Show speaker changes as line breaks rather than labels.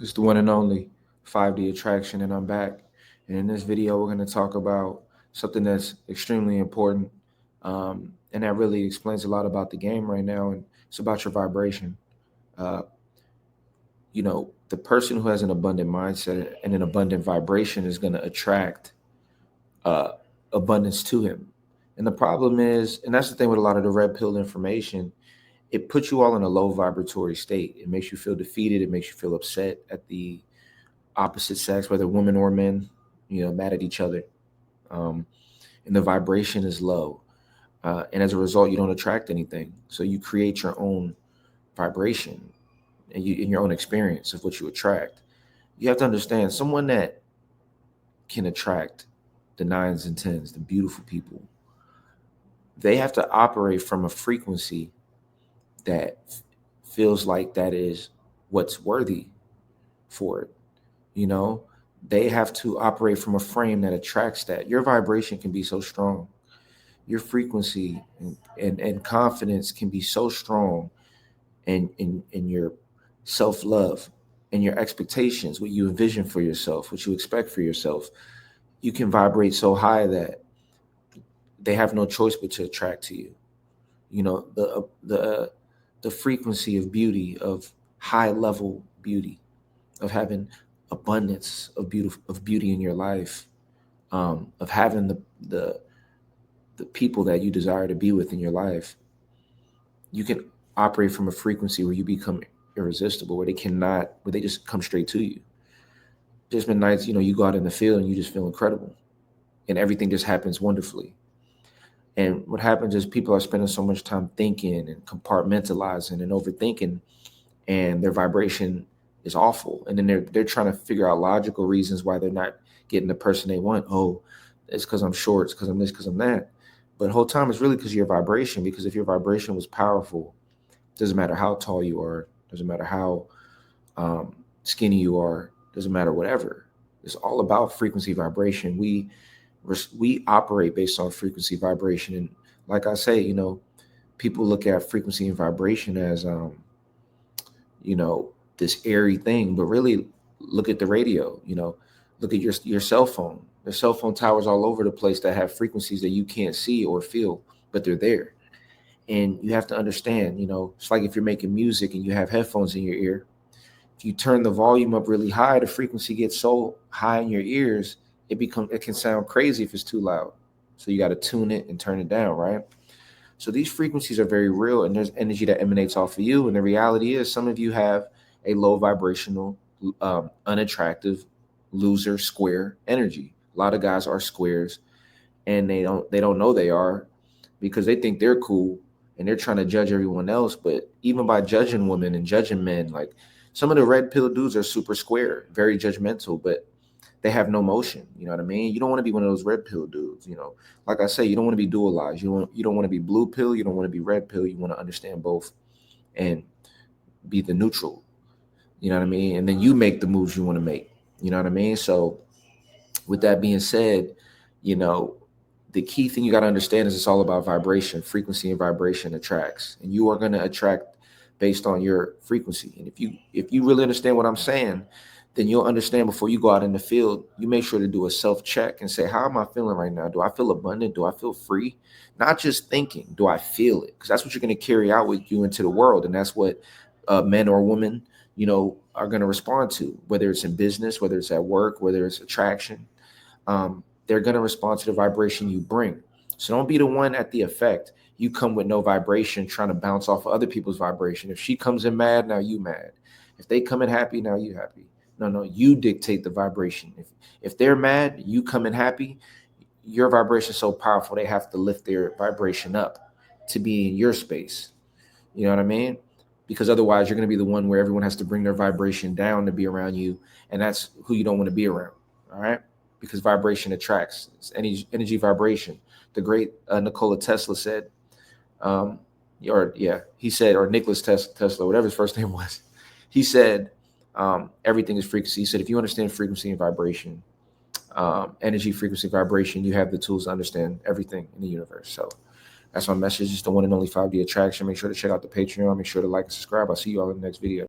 It's the one and only 5D Attraction, and I'm back. And in this video, we're going to talk about something that's extremely important, and that really explains a lot about the game right now. And it's about your vibration. Uh, the person who has an abundant mindset and an abundant vibration is going to attract uh, abundance to him. And the problem is, and that's the thing with a lot of the red pill information, it puts you all in a low vibratory state. It makes you feel defeated. It makes you feel upset at the opposite sex, whether women or men, mad at each other. Um, and the vibration is low. And as a result, you don't attract anything. So you create your own vibration and in your own experience of what you attract. You have to understand someone that can attract the nines and tens, the beautiful people, they have to operate from a frequency that feels like that is what's worthy for it. You know, they have to operate from a frame that attracts that. Your vibration can be so strong. Your frequency and confidence can be so strong in your self-love and your expectations, what you envision for yourself, what you expect for yourself. You can vibrate so high that they have no choice but to attract to you. You know, the frequency of beauty, of high level beauty, of having abundance of beauty in your life, of having the the people that you desire to be with in your life. You can operate from a frequency where you become irresistible, where they just come straight to you. There's been nights, you go out in the field and you just feel incredible, and everything just happens wonderfully. And what happens is people are spending so much time thinking and compartmentalizing and overthinking, and their vibration is awful. And then they're trying to figure out logical reasons why they're not getting the person they want. Oh, it's because I'm short. It's because I'm this. Because I'm that. But the whole time it's really because of your vibration. Because if your vibration was powerful, doesn't matter how tall you are, doesn't matter how skinny you are, doesn't matter whatever. It's all about frequency vibration. We operate based on frequency vibration, and like I say, people look at frequency and vibration as you know this airy thing, but really look at the radio. Look at your cell phone. There's cell phone towers all over the place that have frequencies that you can't see or feel, but they're there. And you have to understand, it's like if you're making music and you have headphones in your ear. If you turn the volume up really high, the frequency gets so high in your ears, it can sound crazy if it's too loud. So you got to tune it and turn it down, right? So these frequencies are very real, and there's energy that emanates off of you. And the reality is, some of you have a low vibrational, unattractive, loser, square energy. A lot of guys are squares, and they don't know they are, because they think they're cool and they're trying to judge everyone else. But even by judging women and judging men, like some of the red pill dudes are super square, very judgmental, but they have no motion. You know what I mean? You don't want to be one of those red pill dudes. Like I say, you don't want to be dualized. You don't want to be blue pill. You don't want to be red pill. You want to understand both and be the neutral. You know what I mean? And then you make the moves you want to make. You know what I mean? So with that being said, you know, the key thing you got to understand is it's all about vibration, frequency, and vibration attracts, and you are going to attract based on your frequency. And if you really understand what I'm saying, then you'll understand before you go out in the field. You make sure to do a self check and say, how am I feeling right now? Do I feel abundant? Do I feel free? Not just thinking, do I feel it? Because that's what you're going to carry out with you into the world, and that's what men or women, are going to respond to, whether it's in business, whether it's at work, whether it's attraction. They're going to respond to the vibration you bring. So don't be the one at the effect. You come with no vibration trying to bounce off of other people's vibration. If she comes in mad, now you mad. If they come in happy, now you happy. No, you dictate the vibration. If they're mad, you come in happy, your vibration is so powerful they have to lift their vibration up to be in your space. You know what I mean? Because otherwise you're going to be the one where everyone has to bring their vibration down to be around you, and that's who you don't want to be around. All right? Because vibration attracts. It's energy vibration. The great Nikola Tesla said, um, or yeah, he said, or Nicholas Tesla, whatever his first name was, he said, everything is frequency. He said, if you understand frequency and vibration, energy, frequency, vibration, you have the tools to understand everything in the universe. So that's my message. It's the one and only 5D Attraction. Make sure to check out the Patreon. Make sure to like and subscribe. I'll see you all in the next video.